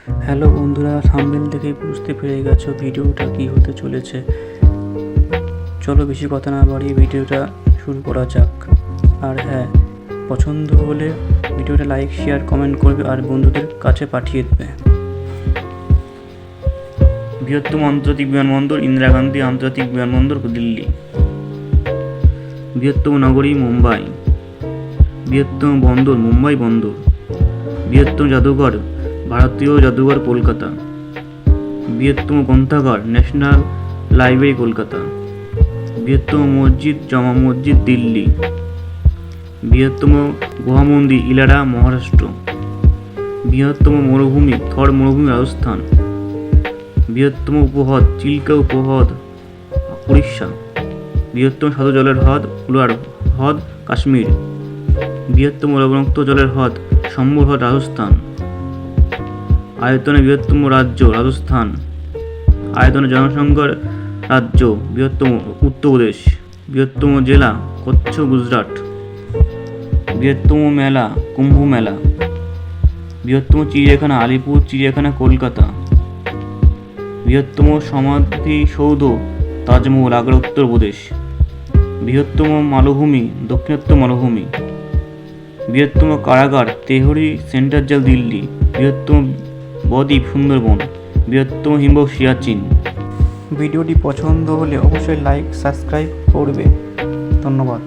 Hello বন্ধুরা, thumbnail দেখেই বুঝতে পেরে গেছো ভিডিওটা কী হতে চলেছে। চলো বেশি কথা না বাড়িয়ে ভিডিওটা শুরু করা যাক। আর হ্যাঁ, পছন্দ হলে ভিডিওটা লাইক, শেয়ার, কমেন্ট করবে আর বন্ধুদের কাছে পাঠিয়ে দেবে। বৃহত্তম আন্তর্জাতিক বিমানবন্দর ইন্দিরা গান্ধী আন্তর্জাতিক বিমানবন্দর, দিল্লি। বৃহত্তম নগরী মুম্বাই। বৃহত্তম বন্দর মুম্বাই বন্দর। বৃহত্তম জাদুঘর ভারতীয় জাদুঘর, কলকাতা। বৃহত্তম গ্রন্থাগার ন্যাশনাল লাইব্রেরি, কলকাতা। বৃহত্তম মসজিদ জামা মসজিদ, দিল্লি। বৃহত্তম গুহা মন্দির ইলারা, মহারাষ্ট্র। বৃহত্তম মরুভূমি থর মরুভূমি, রাজস্থান। বৃহত্তম উপহ্রদ চিল্কা উপহ্রদ, উড়িষ্যা। বৃহত্তম স্বাদু জলের হ্রদ উলার হ্রদ, কাশ্মীর। বৃহত্তম লবণাক্ত জলের হ্রদ শম্ভর হ্রদ, রাজস্থান। আয়তনে বৃহত্তম রাজ্য রাজস্থান। আয়তনে জনসংখ্যার রাজ্য বৃহত্তম উত্তরপ্রদেশ। বৃহত্তম জেলা কচ্ছ, গুজরাট। বৃহত্তম মেলা কুম্ভ মেলা। বৃহত্তম চিড়িয়াখানা আলিপুর চিড়িয়াখানা, কলকাতা। বৃহত্তম সমাধিসৌধ তাজমহল, আগ্রা, উত্তরপ্রদেশ। বৃহত্তম মালভূমি দক্ষিণোত্তর মালভূমি। বৃহত্তম কারাগার তেহরি সেন্ট্রাল জেল, দিল্লি। বৃহত্তম বদ্বীপ সুন্দরবন। বৃহত্তম হিমবাহ সিয়াচিন। ভিডিওটি পছন্দ হলে অবশ্যই লাইক, সাবস্ক্রাইব করবে। ধন্যবাদ।